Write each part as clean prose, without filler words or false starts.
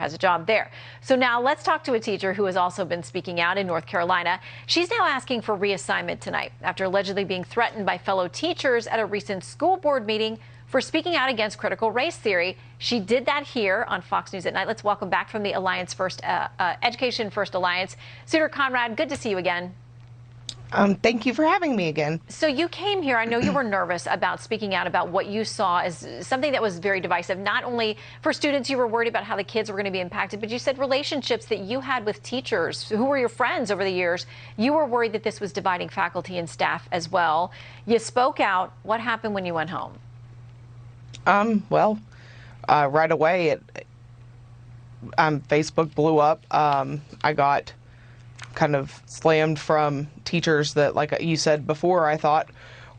has a job there. So now let's talk to a teacher who has also been speaking out in North Carolina. She's now asking for reassignment tonight after allegedly being threatened by fellow teachers at a recent school board meeting for speaking out against critical race theory. She did that here on Fox News at Night. Let's welcome back from the Alliance First, Education First Alliance, Suter Conrad. Good to see you again. Thank you for having me again. So you came here. I know you were nervous about speaking out about what you saw as something that was very divisive, not only for students. You were worried about how the kids were going to be impacted, but you said relationships that you had with teachers who were your friends over the years. You were worried that this was dividing faculty and staff as well. You spoke out. What happened when you went home? Right away, Facebook blew up. I got kind of slammed from teachers that, like you said before, I thought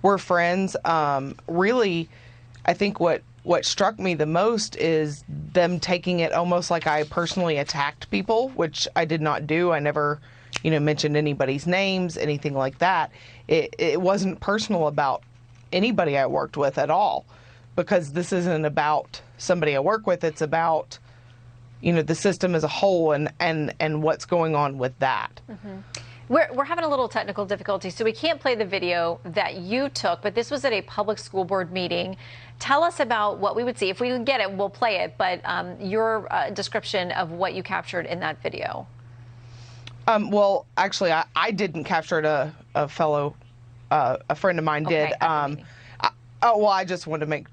were friends. Really, I think what struck me the most is them taking it almost like I personally attacked people, which I did not do. I never, mentioned anybody's names, anything like that. It wasn't personal about anybody I worked with at all, because this isn't about somebody I work with. It's about, the system as a whole and what's going on with that. Mm-hmm. We're having a little technical difficulty, so we can't play the video that you took, but this was at a public school board meeting. Tell us about what we would see. If we can get it, we'll play it, but your description of what you captured in that video. Well, actually, I didn't capture it. A friend of mine did. I just wanted to make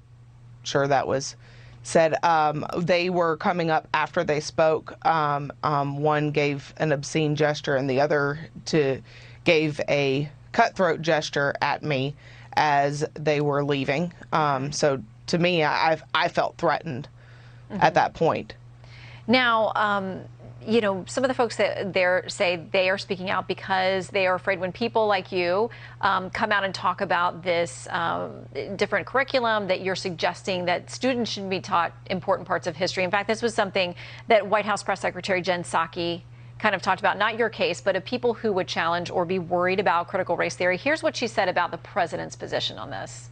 sure that was said. They were coming up after they spoke. One gave an obscene gesture and the other gave a cutthroat gesture at me as they were leaving. So to me, I felt threatened at that point. Now, some of the folks that say they are speaking out because they are afraid when people like you come out and talk about this different curriculum, that you're suggesting that students shouldn't be taught important parts of history. In fact, this was something that White House Press Secretary Jen Psaki kind of talked about, not your case, but of people who would challenge or be worried about critical race theory. Here's what she said about the president's position on this.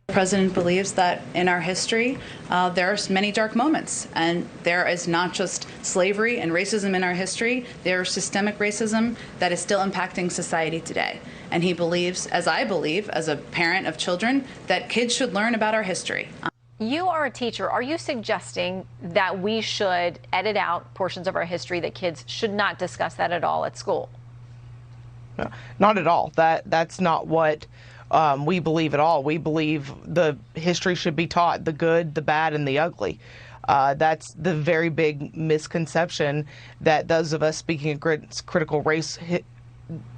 The president believes that in our history, there are many dark moments, and there is not just slavery and racism in our history. There is systemic racism that is still impacting society today. And he believes, as I believe, as a parent of children, that kids should learn about our history. You are a teacher. Are you suggesting that we should edit out portions of our history, that kids should not discuss that at all at school? No, not at all. That's not what we believe at all. We believe the history should be taught, the good, the bad, and the ugly. That's the very big misconception that those of us speaking against critical race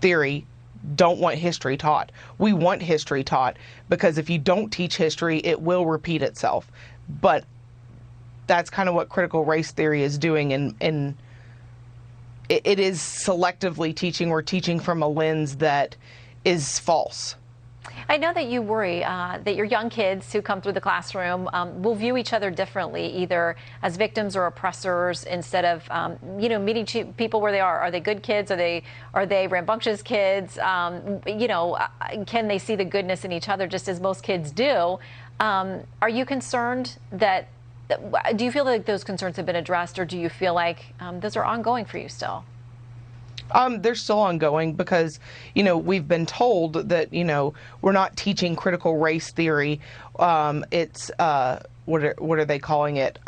theory don't want history taught. We want history taught because if you don't teach history, it will repeat itself. But that's kind of what critical race theory is doing, and it is selectively teaching. We're teaching from a lens that is false. I know that you worry that your young kids who come through the classroom will view each other differently, either as victims or oppressors, instead of meeting people where they are. Are they good kids? Are they rambunctious kids? Can they see the goodness in each other, just as most kids do? Are you concerned do you feel like those concerns have been addressed, or do you feel like those are ongoing for you still? They're still ongoing because, we've been told that, we're not teaching critical race theory. It's, what are they calling it?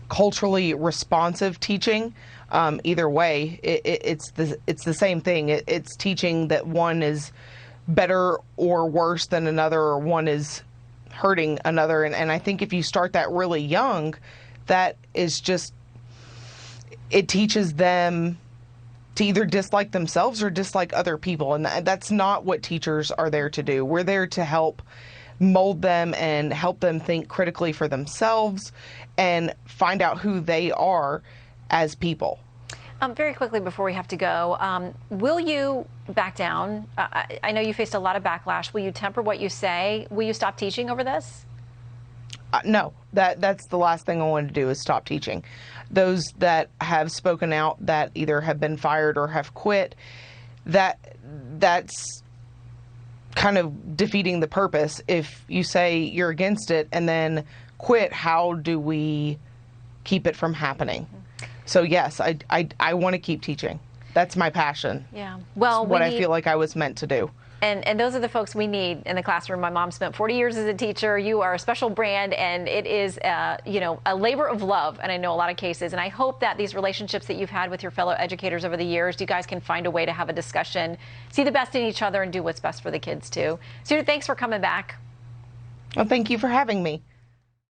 Culturally responsive teaching. Either way, it's the same thing. It's teaching that one is better or worse than another, or one is hurting another. And I think if you start that really young, that is just, it teaches them to either dislike themselves or dislike other people. And that's not what teachers are there to do. We're there to help mold them and help them think critically for themselves and find out who they are as people. Very quickly before we have to go, will you back down? I know you faced a lot of backlash. Will you temper what you say? Will you stop teaching over this? No, that's the last thing I want to do is stop teaching. Those that have spoken out that either have been fired or have quit, that's kind of defeating the purpose. If you say you're against it and then quit, how do we keep it from happening? So yes, I want to keep teaching. That's my passion. Yeah. Well, it's what I feel like I was meant to do. And those are the folks we need in the classroom. My mom spent 40 years as a teacher. You are a special brand, and it is, you know, a labor of love. And I know a lot of cases. And I hope that these relationships that you've had with your fellow educators over the years, you guys can find a way to have a discussion, see the best in each other, and do what's best for the kids too. Sudhir, thanks for coming back. Well, thank you for having me.